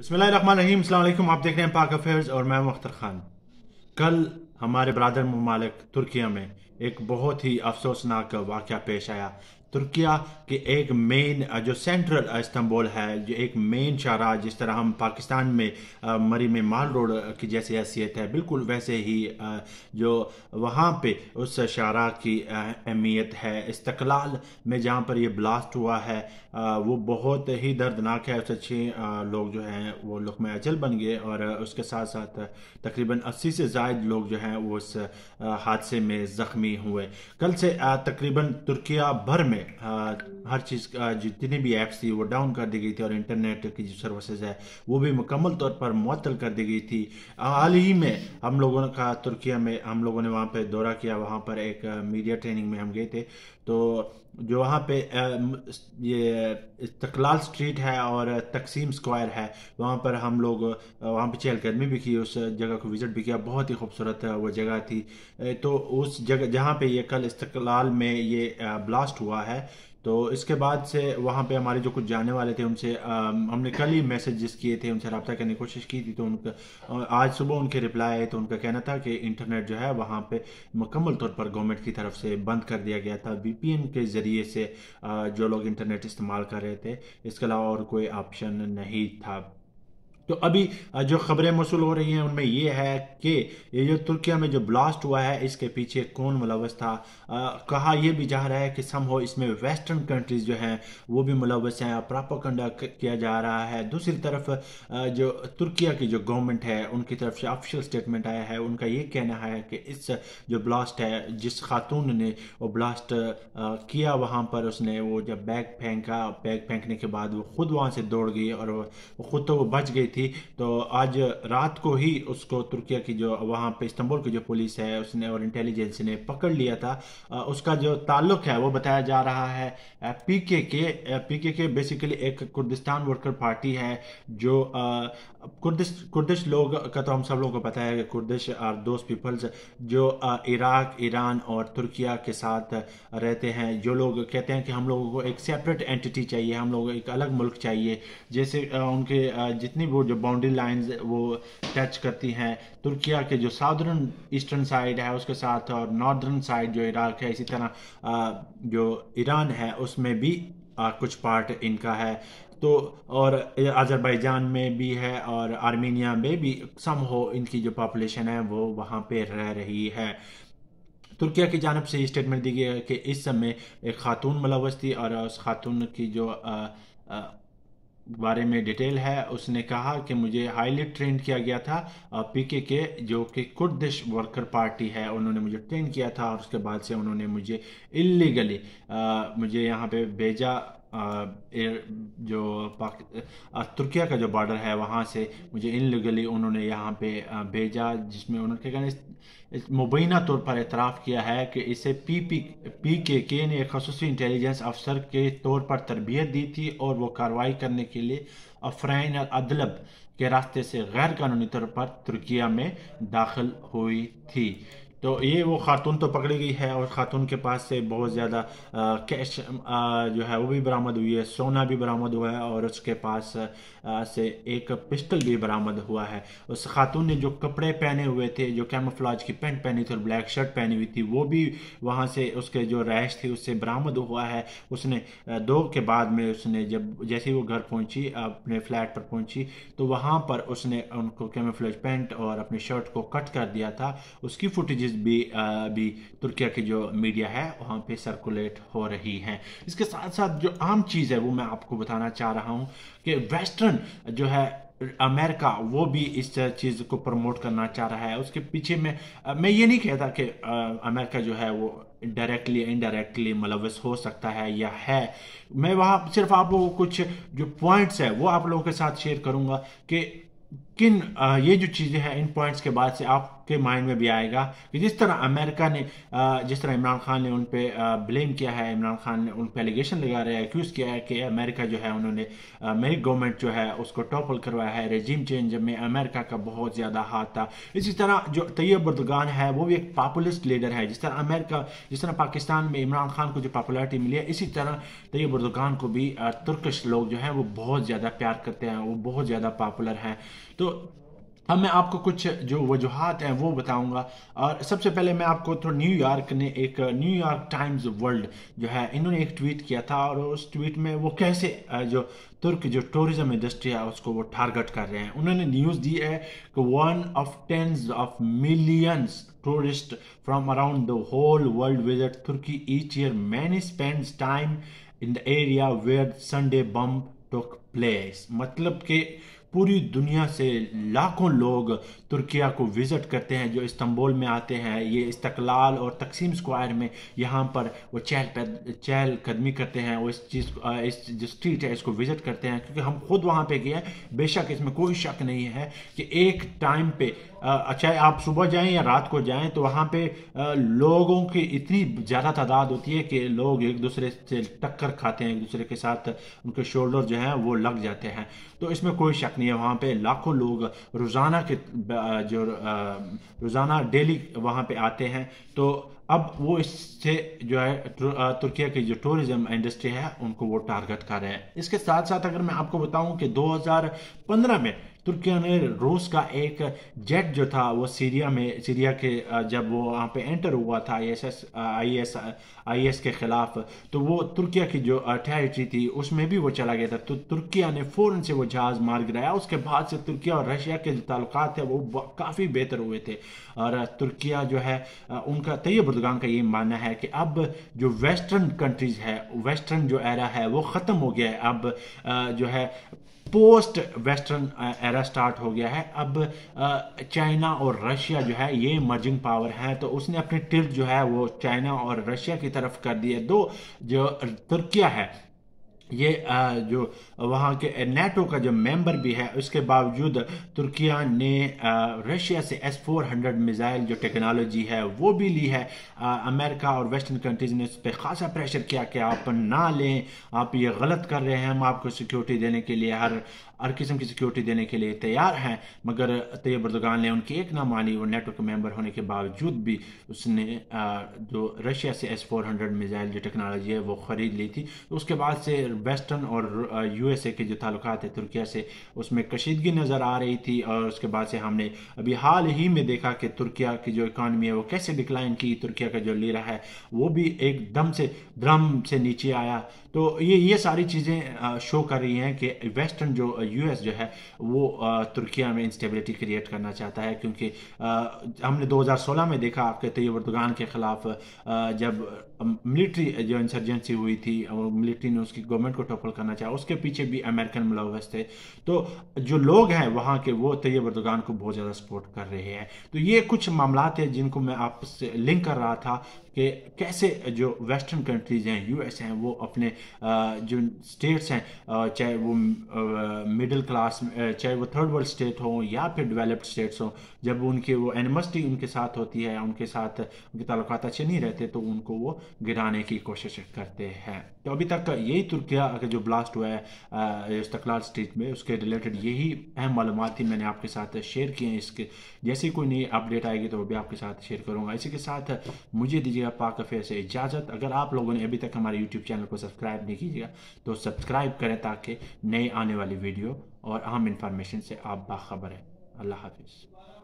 बिस्मिल्लाहिर्रहमानिर्रहीम, अस्सलाम वालेकुम। आप देख रहे हैं पाक अफेयर्स और मैं अख्तर खान। कल हमारे ब्रादर ममालिक तुर्किया में एक बहुत ही अफसोसनाक वाक़या पेश आया। तुर्किया के एक मेन जो सेंट्रल इस्तांबुल है, जो एक मेन शाहराह, जिस तरह हम पाकिस्तान में मरी में माल रोड की जैसी हैसियत है, बिल्कुल वैसे ही जो वहाँ पे उस शाहराह की अहमियत है। इस्तकलाल में जहाँ पर ये ब्लास्ट हुआ है वो बहुत ही दर्दनाक है। उससे 6 लोग जो हैं वो लुक़्मा अजल बन गए और उसके साथ साथ तकरीबन 80 से ज़ायद लोग जो हैं वो उस हादसे में ज़ख्मी हुए। कल से तकरीबन तुर्किया भर में हर चीज़ जितनी भी ऐप्स थी वो डाउन कर दी गई थी और इंटरनेट की जो सर्विसेज है वो भी मुकम्मल तौर पर मुअत्तल कर दी गई थी। हाल ही में हम लोगों का तुर्किया में हम लोगों ने वहाँ पे दौरा किया। वहाँ पर एक मीडिया ट्रेनिंग में हम गए थे। तो जो वहाँ पे ये इस्तकलाल स्ट्रीट है और तकसीम स्क्वायर है, वहाँ पर हम लोग वहाँ पे चहलकदमी भी की, उस जगह को विज़िट भी किया। बहुत ही खूबसूरत वो जगह थी। तो उस जगह जहाँ पे ये कल इस्तकलाल में ये ब्लास्ट हुआ है, तो इसके बाद से वहाँ पे हमारे जो कुछ जाने वाले थे उनसे हमने कल ही मैसेजेस किए थे, उनसे रब्ता करने की कोशिश की थी। तो उनका आज सुबह उनके रिप्लाई आए। तो उनका कहना था कि इंटरनेट जो है वहाँ पे मुकम्मल तौर पर गवर्नमेंट की तरफ से बंद कर दिया गया था। वीपीएन के ज़रिए से जो लोग इंटरनेट इस्तेमाल कर रहे थे, इसके अलावा और कोई ऑप्शन नहीं था। तो अभी जो खबरें मौसूल हो रही हैं उनमें ये है कि ये जो तुर्किया में जो ब्लास्ट हुआ है इसके पीछे कौन मुलव्वस था। कहा यह भी जा रहा है कि सम हो इसमें वेस्टर्न कंट्रीज जो हैं वो भी मुलव्वस हैं, प्रोपेगेंडा किया जा रहा है। दूसरी तरफ जो तुर्किया की जो गवर्नमेंट है उनकी तरफ से ऑफिशियल स्टेटमेंट आया है। उनका ये कहना है कि इस जो ब्लास्ट है, जिस खातून ने वो ब्लास्ट किया वहाँ पर, उसने वो जब बैग फेंका, बैग फेंकने के बाद वो खुद वहाँ से दौड़ गई और वो खुद तो वो बच गई थी। तो आज रात को ही उसको तुर्किया की जो वहाँ पे इस्तांबुल की जो पुलिस है उसने और इंटेलिजेंस ने पकड़ लिया था। उसका जो ताल्लुक है वो बताया जा रहा है पीकेके बेसिकली एक कुर्दिस्तान वर्कर पार्टी है जो कुर्दिश लोग का तो हम सब लोगों को पता है कि कुर्दिश आर दोज पीपल्स जो इराक, ईरान और तुर्किया के साथ रहते हैं। जो लोग कहते हैं कि हम लोगों को एक सेपरेट एंटिटी चाहिए, हम लोगों को एक अलग मुल्क चाहिए, जैसे उनके जितनी वो जो बाउंड्री लाइंस वो टच करती हैं तुर्किया के जो साउदर्न ईस्टर्न साइड है उसके साथ, और नॉर्दर्न साइड जो इराक है, इसी तरह जो ईरान है उसमें भी कुछ पार्ट इनका है। तो और अजरबैजान में भी है और आर्मीनिया में भी सम हो इनकी जो पॉपुलेशन है वो वहाँ पे रह रही है। तुर्किया की जानब से स्टेटमेंट दी गई है कि इस समय एक खातून मुलव्वस थी और उस खातून की जो बारे में डिटेल है, उसने कहा कि मुझे हाईली ट्रेन किया गया था पीके के जो कि कुर्दिश वर्कर पार्टी है, उन्होंने मुझे ट्रेन किया था और उसके बाद से उन्होंने मुझे इलीगली मुझे यहाँ पे भेजा। जो तुर्किया का जो बॉर्डर है वहाँ से मुझे इनलीगली उन्होंने यहाँ पे भेजा, जिसमें उन्होंने कहने इस मुबैना तौर पर एतराफ़ किया है कि इसे पी के ने एक खसूसी इंटेलिजेंस अफसर के तौर पर तरबियत दी थी और वो कार्रवाई करने के लिए अफराइन अदलब के रास्ते से गैर कानूनी तौर पर तुर्किया में दाखिल हुई थी। तो ये वो खातून तो पकड़ी गई है और खातून के पास से बहुत ज़्यादा कैश जो है वो भी बरामद हुई है, सोना भी बरामद हुआ है और उसके पास से एक पिस्टल भी बरामद हुआ है। उस खातून ने जो कपड़े पहने हुए थे, जो कैमोफ्लेज की पैंट पहनी थी और ब्लैक शर्ट पहनी हुई थी, वो भी वहाँ से उसके जो रैश थी उससे बरामद हुआ है। उसने 2 के बाद में उसने जब जैसे ही वो घर पहुँची, अपने फ्लैट पर पहुँची, तो वहाँ पर उसने उनको कैमोफ्लेज पैंट और अपनी शर्ट को कट कर दिया था। उसकी फुटेजेस भी तुर्किया की जो मीडिया है वहाँ पे सर्कुलेट हो रही हैं। इसके साथ साथ जो आम चीज़ है वो मैं आपको बताना चाह रहा हूँ कि वेस्टर्न जो है अमेरिका वो भी इस चीज़ को प्रमोट करना चाह रहा है। उसके पीछे में मैं ये नहीं कहता कि अमेरिका जो है वो डायरेक्टली इनडायरेक्टली मुलव्वस हो सकता है या है। मैं वहाँ सिर्फ आप लोगों को कुछ जो पॉइंट्स है वो आप लोगों के साथ शेयर करूँगा कि किन ये जो चीज़ें हैं, इन पॉइंट्स के बाद से आपके माइंड में भी आएगा कि जिस तरह अमेरिका ने जिस तरह इमरान खान ने उन पे ब्लेम किया है, इमरान खान ने उन पे एलिगेशन लगा रहे हैं, एक्यूज़ किया है कि अमेरिका जो है उन्होंने मेरी गवर्नमेंट जो है उसको टॉपल करवाया है, रेजिम चेंज में अमेरिका का बहुत ज़्यादा हाथ था। इसी तरह जो तैयब अर्दोगान है वो भी एक पॉपुलिस्ट लीडर है। जिस तरह अमेरिका, जिस तरह पाकिस्तान में इमरान खान को जो पॉपुलैरिटी मिली है, इसी तरह तैयब अर्दोगान को भी तुर्किश लोग जो हैं वो बहुत ज़्यादा प्यार करते हैं, वो बहुत ज़्यादा पॉपुलर हैं। तो अब मैं आपको कुछ जो वजूहात हैं वो बताऊंगा। और सबसे पहले मैं आपको थोड़ा न्यूयॉर्क ने एक न्यूयॉर्क टाइम्स वर्ल्ड जो है इन्होंने एक ट्वीट किया था, और उस ट्वीट में वो कैसे जो तुर्क जो टूरिज्म इंडस्ट्री है उसको वो टारगेट कर रहे हैं। उन्होंने न्यूज़ दी है कि 1 of 10s of millions tourists from around the whole world visit Turkey each year. Many spends time in the area where Sunday bomb took place। मतलब कि पूरी दुनिया से लाखों लोग तुर्किया को विज़िट करते हैं, जो इस्तांबुल में आते हैं, ये इस्तकलाल और तकसीम स्क्वायर में यहाँ पर वो चहल कदमी करते हैं, वो इस चीज़ इस जो स्ट्रीट है इसको विज़िट करते हैं, क्योंकि हम खुद वहाँ पे गए हैं। बेशक इसमें कोई शक नहीं है कि एक टाइम पे चाहे आप सुबह जाएं या रात को जाएं तो वहाँ पे लोगों की इतनी ज़्यादा तादाद होती है कि लोग एक दूसरे से टक्कर खाते हैं, एक दूसरे के साथ उनके शोल्डर जो हैं वो लग जाते हैं। तो इसमें कोई शक नहीं है, वहाँ पे लाखों लोग रोज़ाना के जो रोज़ाना डेली वहाँ पे आते हैं। तो अब वो इससे जो है तुर्किया की जो टूरिज्म इंडस्ट्री है उनको वो टारगेट कर रहे हैं। इसके साथ साथ अगर मैं आपको बताऊं कि 2015 में तुर्किया ने रूस का एक जेट जो था वो सीरिया के जब वो वहाँ पे एंटर हुआ था आईएस के खिलाफ, तो वो तुर्किया की जो टेरिटरी थी उसमें भी वो चला गया था। तो तुर्किया ने फौरन से वो जहाज मार गिराया। उसके बाद से तुर्किया और रशिया के जो ताल्लुकात थे वो काफ़ी बेहतर हुए थे। और तुर्किया जो है उनका तैयब अर्दोगान का ये मानना है कि अब जो वेस्टर्न कंट्रीज है, वेस्टर्न जो एरा है वो ख़त्म हो गया है। अब जो है पोस्ट वेस्टर्न एरा स्टार्ट हो गया है। अब चाइना और रशिया जो है ये इमर्जिंग पावर है, तो उसने अपनी टिल्ट जो है वो चाइना और रशिया की तरफ कर दी है। दो जो तुर्किया है ये जो वहाँ के नेटो का जो मेंबर भी है, उसके बावजूद तुर्किया ने रशिया से S-400 मिसाइल जो टेक्नोलॉजी है वो भी ली है। अमेरिका और वेस्टर्न कंट्रीज ने उस पर खासा प्रेशर किया कि आप ना लें, आप ये गलत कर रहे हैं, हम आपको सिक्योरिटी देने के लिए हर किस्म की सिक्योरिटी देने के लिए तैयार हैं। मगर तैयब अर्दोगान ने उनकी एक ना मानी। वो नेटो के मेंबर होने के बावजूद भी उसने जो रशिया से S-400 मिसाइल जो टेक्नोलॉजी है वो ख़रीद ली थी। तो उसके बाद से वेस्टर्न और यूएसए के जो ताल्लुकात है तुर्किया से उसमें कशीदगी नज़र आ रही थी। और उसके बाद से हमने अभी हाल ही में देखा कि तुर्किया की जो इकानमी है वो कैसे डिक्लाइन की। तुर्किया का जो लीडर है वो भी एकदम से दम से नीचे आया। तो ये सारी चीज़ें शो कर रही हैं कि वेस्टर्न जो यूएस जो है वो तुर्किया में इंस्टेबिलिटी क्रिएट करना चाहता है। क्योंकि हमने 2016 में देखा आपके तैयब अर्दोगान के ख़िलाफ़ जब मिलिट्री जो इंसर्जेंसी हुई थी और मिलिट्री ने उसकी गवर्नमेंट को टॉपल करना चाहा, उसके पीछे भी अमेरिकन मुलव्वस थे। तो जो लोग हैं वहाँ के वो तैयब अर्दोगान को बहुत ज़्यादा सपोर्ट कर रहे हैं। तो ये कुछ मामलात हैं जिनको मैं आपसे लिंक कर रहा था कि कैसे जो वेस्टर्न कंट्रीज़ हैं, यूएस हैं, वो अपने जो स्टेट्स हैं, चाहे वो मिडिल क्लास, चाहे वो थर्ड वर्ल्ड स्टेट हो या फिर डेवलप्ड स्टेट्स हो, जब उनके वो एनिमस्टी उनके साथ होती है, उनके साथ उनके ताल्लुकात अच्छे नहीं रहते, तो उनको वो गिराने की कोशिश करते हैं। तो अभी तक यही तुर्किया का जो ब्लास्ट हुआ है इस्तकलाल स्ट्रीट में, उसके रिलेटेड यही अहम मालूमात थी मैंने आपके साथ शेयर किए हैं। इसके जैसे कोई नई अपडेट आएगी तो वो भी आपके साथ शेयर करूँगा। इसी के साथ मुझे दीजिएगा पाक अफेयर से इजाज़त। अगर आप लोगों ने अभी तक हमारे यूट्यूब चैनल को सब्सक्राइब नहीं कीजिएगा तो सब्सक्राइब करें ताकि नई आने वाली वीडियो और अहम इंफॉर्मेशन से आप बाखबर हैं। अल्लाह हाफिज़।